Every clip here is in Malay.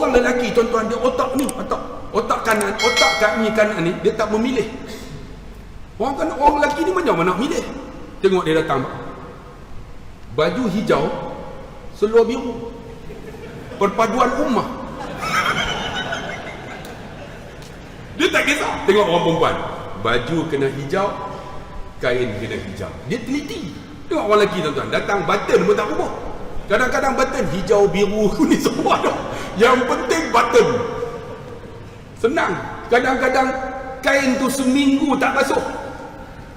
Orang lelaki tuan-tuan, dia otak ni, otak kanan, otak kanan ni, dia tak memilih. Orang lelaki ni macam mana nak milih? Tengok dia datang, baju hijau, seluar biru, perpaduan ummah. Dia tak kisah. Tengok orang perempuan, baju kena hijau, kain kena hijau. Dia teliti. Tengok orang lelaki tuan-tuan, datang button pun tak berubah. Kadang-kadang button hijau, biru, kuning semua dah. Yang penting button. Senang. Kadang-kadang kain tu seminggu tak basuh,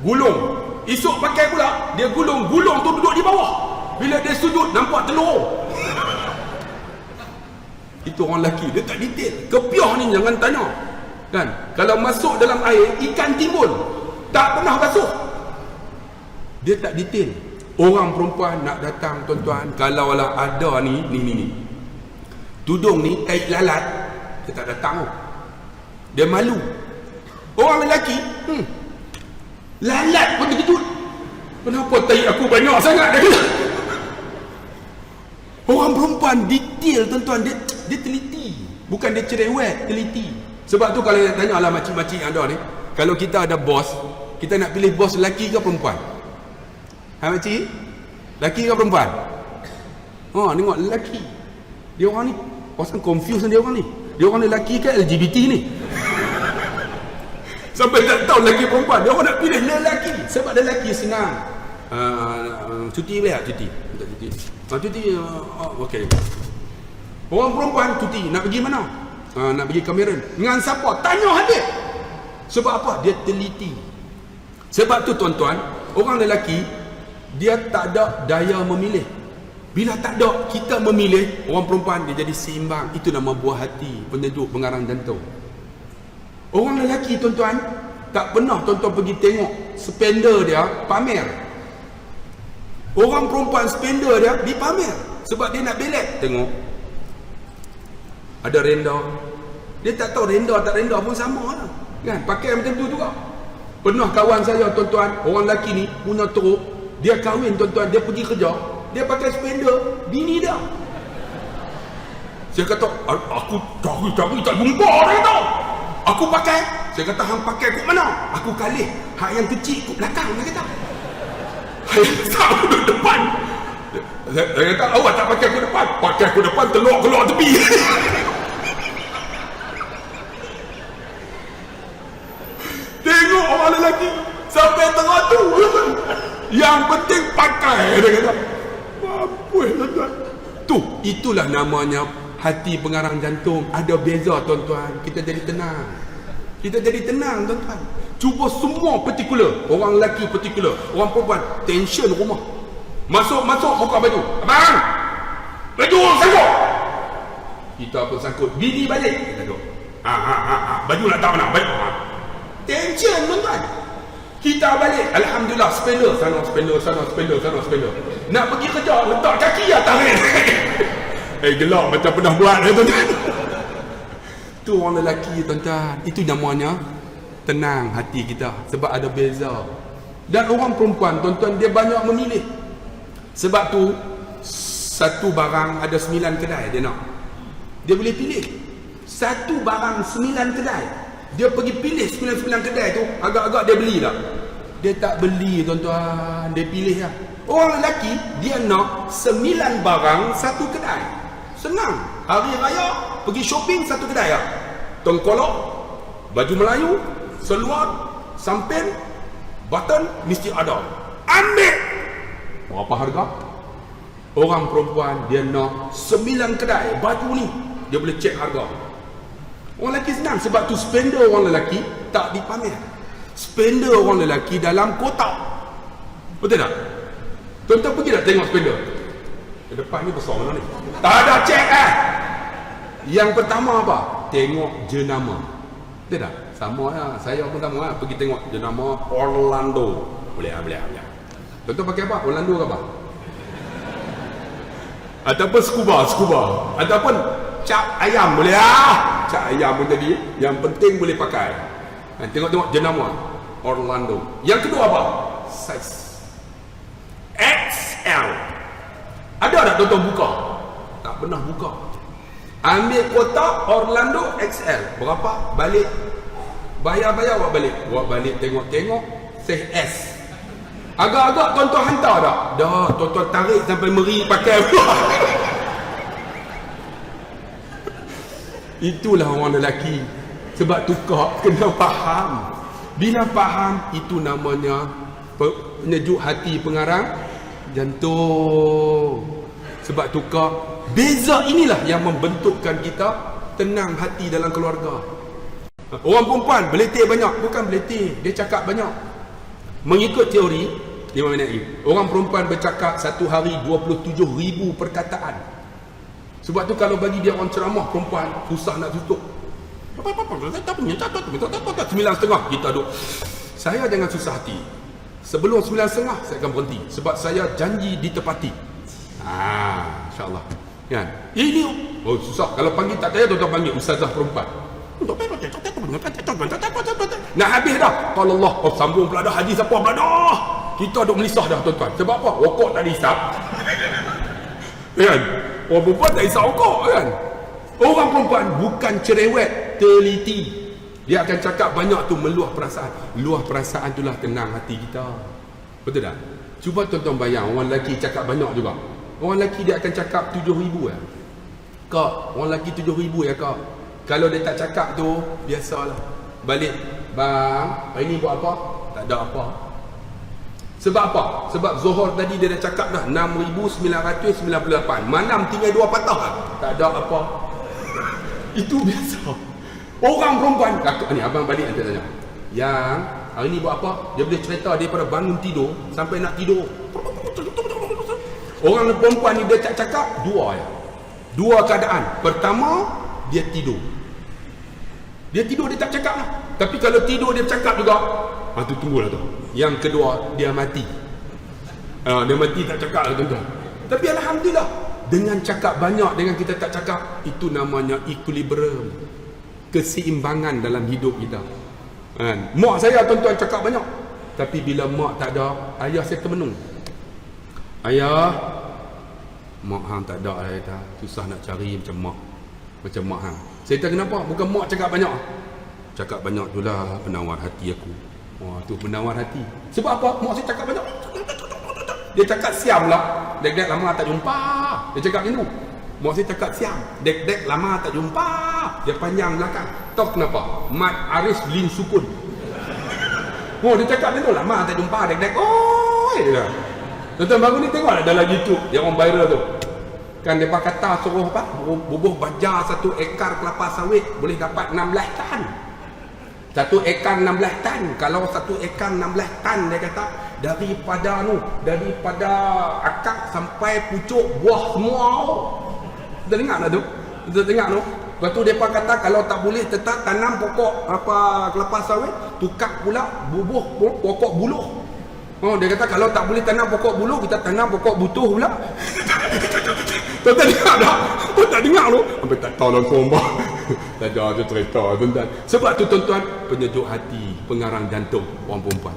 gulung. Esok pakai pula, dia gulung tu duduk di bawah. Bila dia sujud nampak telur. Itu orang lelaki, dia tak detail. Kepiah ni jangan tanya. Kan? Kalau masuk dalam air, ikan timbul. Tak pernah basuh. Dia tak detail. Orang perempuan nak datang tuan-tuan, kalau lah ada ni tudung ni kait lalat, dia tak datang tu. Dia malu. Orang lelaki lalat pun terkejut. Kenapa tahi aku banyak sangat dia kata. Orang perempuan detail tuan-tuan, dia teliti. Bukan dia cerewet, teliti. Sebab tu kalau nak tanya lah makcik-makcik yang ada ni, kalau kita ada bos, kita nak pilih bos lelaki ke perempuan? Ha makcik? Lelaki ke perempuan? Tengok lelaki. Dia orang ni pasal confuse dia orang ni. Dia orang lelaki ke LGBT ni? Sampai tak tahu lelaki perempuan. Dia orang nak pilih lelaki. Sebab lelaki senang. Cuti boleh tak? Cuti. Okey. Orang perempuan cuti. Nak pergi mana? Nak pergi Cameron. Dengan siapa? Tanya habis. Sebab apa? Dia teliti. Sebab tu tuan-tuan, orang lelaki, dia tak ada daya memilih. Bila tak ada kita memilih, orang perempuan dia jadi seimbang. Itu nama buah hati, penyejuk pengarang jantung. Orang lelaki tuan-tuan, tak pernah tuan-tuan pergi tengok spender dia pamer. Orang perempuan spender dia dipamer. Sebab dia nak belet. Tengok, ada renda. Dia tak tahu renda tak renda pun sama lah. Kan? Pakai macam tu juga. Pernah kawan saya tuan-tuan, orang lelaki ni punya teruk. Dia kahwin tuan-tuan, dia pergi kerja, dia pakai spender bini dia. Saya kata, aku cari tak jumpa dia kata. Aku pakai. Saya kata, hang pakai kat mana? Aku kalih. Hak yang kecil kat belakang, dia kata. Saya duduk depan. Saya kata, awak tak pakai aku depan? Pakai aku depan, keluar tepi. Tengok orang lelaki sampai tengah tu. Yang penting pakai, dia kata. Apa tuan-tuan? Itulah namanya hati pengarang jantung. Ada beza tuan-tuan. Kita jadi tenang. Tuan-tuan. Cuba semua partikular. Orang lelaki partikular, orang perempuan tension rumah. Masuk buka baju. Abang, baju sangkut. Kita pun sangkut. Bini balik. Kita duduk. Baju nak tak mana? Baju. Tension tuan-tuan. Kita balik, alhamdulillah, spender sana, spender. Nak pergi kerja, letak kaki atas rel. Gelap macam pernah buat tuan-tuan. Tu orang lelaki tuan-tuan. Itu namanya tenang hati kita. Sebab ada beza. Dan orang perempuan tuan-tuan, dia banyak memilih. Sebab tu satu barang ada 9 kedai dia nak. Dia boleh pilih. Satu barang 9 kedai. Dia pergi pilih 9 kedai tu, agak-agak dia beli tak? Dia tak beli tuan-tuan, dia pilih lah. Orang lelaki, dia nak 9 barang satu kedai. Senang. Hari raya, pergi shopping satu kedai lah. Tengkolok, baju Melayu, seluar, sampen, button, mesti ada. Ambil! Berapa harga? Orang perempuan, dia nak 9 kedai baju ni. Dia boleh cek harga. Orang lelaki senang. Sebab tu spender orang lelaki tak dipamer. Spender orang lelaki dalam kotak. Betul tak? Tuan-tuan pergi tak tengok spender? Ke depan ni besar mana ni? Tak ada cek Yang pertama apa? Tengok jenama. Betul tak? Sama lah. Saya pun sama lah. Pergi tengok jenama Orlando. Boleh. Tuan-tuan pakai apa? Orlando ke apa? Ataupun scuba. Ataupun cap ayam. Boleh lah. Cap ayam pun tadi. Yang penting boleh pakai. Tengok jenama Orlando. Yang kedua apa? Size XL. Ada tak tuan-tuan buka? Tak pernah buka. Ambil kotak Orlando XL. Berapa? Balik. Bayar awak balik. Awak balik tengok-tengok. Say S. Agak-agak tuan-tuan hantar tak? Dah, tuan-tuan tarik sampai meri pakai. Itulah orang lelaki. Sebab tukar kena faham. Bila faham, itu namanya penyejuk hati pengarang jantung. Sebab tukar. Beza inilah yang membentukkan kita tenang hati dalam keluarga. Orang perempuan beletir banyak. Bukan beletir, dia cakap banyak. Mengikut teori 5 minit lagi, orang perempuan bercakap satu hari 27,000 perkataan. Sebab tu kalau bagi dia orang ceramah perempuan, susah nak tutup. 9.30 kita duduk. Saya jangan susah hati. Sebelum 9.30 saya akan berhenti. Sebab saya janji ditepati. InsyaAllah. Kan? Ini susah. Kalau panggil tak kaya, tuan-tuan panggil ustazah perempuan. Nak habis dah. Kalau Allah, sambung pula dah hadis apa pula dah. Kita duk melisah dah tuan-tuan. Sebab apa? Rokok tak dihisap. Kan? Orang perempuan tak hisap rokok kan? Orang perempuan bukan cerewet, teliti. Dia akan cakap banyak tu meluah perasaan. Luah perasaan itulah tenang hati kita. Betul tak? Cuba tuan-tuan bayang, orang lelaki cakap banyak juga. Orang lelaki dia akan cakap 7,000 ya. Kak, orang lelaki 7,000 ya kak. Kalau dia tak cakap tu, biasalah. Balik, bang, hari ni buat apa? Tak ada apa. Sebab apa? Sebab Zohor tadi dia dah cakap dah 6,998. Malam tinggal 2 patah kan? Tak ada apa. Itu biasa. Orang perempuan, kakak ni abang balik nanti tanya. Yang hari ni buat apa? Dia boleh cerita daripada bangun tidur sampai nak tidur. Orang perempuan ni dia tak cakap dua ya. Dua keadaan. Pertama, dia tidur. Dia tidur dia tak cakap lah. Tapi kalau tidur dia cakap juga, tu tunggulah tu. Yang kedua, dia mati. Dia mati tak cakap lah tuan-tuan. Tapi alhamdulillah, dengan cakap banyak, dengan kita tak cakap, itu namanya equilibrium. Keseimbangan dalam hidup kita. Mak saya tuan-tuan cakap banyak. Tapi bila mak tak ada, ayah saya termenung. Ayah, mak hang tak ada, ayah kata, susah nak cari macam mak. Macam mak hang. Saya kata kenapa? Bukan mak cakap banyak. Cakap banyak tu lah penawar hati aku. Tu penawar hati. Sebab apa? Mak saya cakap banyak. Dia cakap siam lah. Dek-dek lama tak jumpa. Dia cakap macam tu. Mak saya cakap siam. Dek-dek lama tak jumpa. Dia panjang belakang. Tahu kenapa? Mat Aris Lin Sukun. Dia cakap macam tu. Lama tak jumpa dek-dek. Tuan-tuan baru ni tengok lah dalam YouTube yang orang viral tu. Kan mereka kata suruh apa? Bubuh baja 1 ekar kelapa sawit boleh dapat 16 tan. 1 ekar 16 tan. Kalau 1 ekar 16 tan dia kata daripada akar sampai pucuk buah semua. Kita dengar tak tu? Kita dengar tu. Lepas tu mereka kata kalau tak boleh tetap tanam pokok kelapa sawit, tukar pula bubuh pokok buluh. Dia kata kalau tak boleh tanam pokok buluh, kita tanam pokok butuh pula. Tuan-tuan dengar tak? Tak dengar tu. Sampai tak tahu lah sombong. Tak ada cerita tuan-tuan. Sebab tu tuan-tuan, penyejuk hati, pengarang jantung orang perempuan.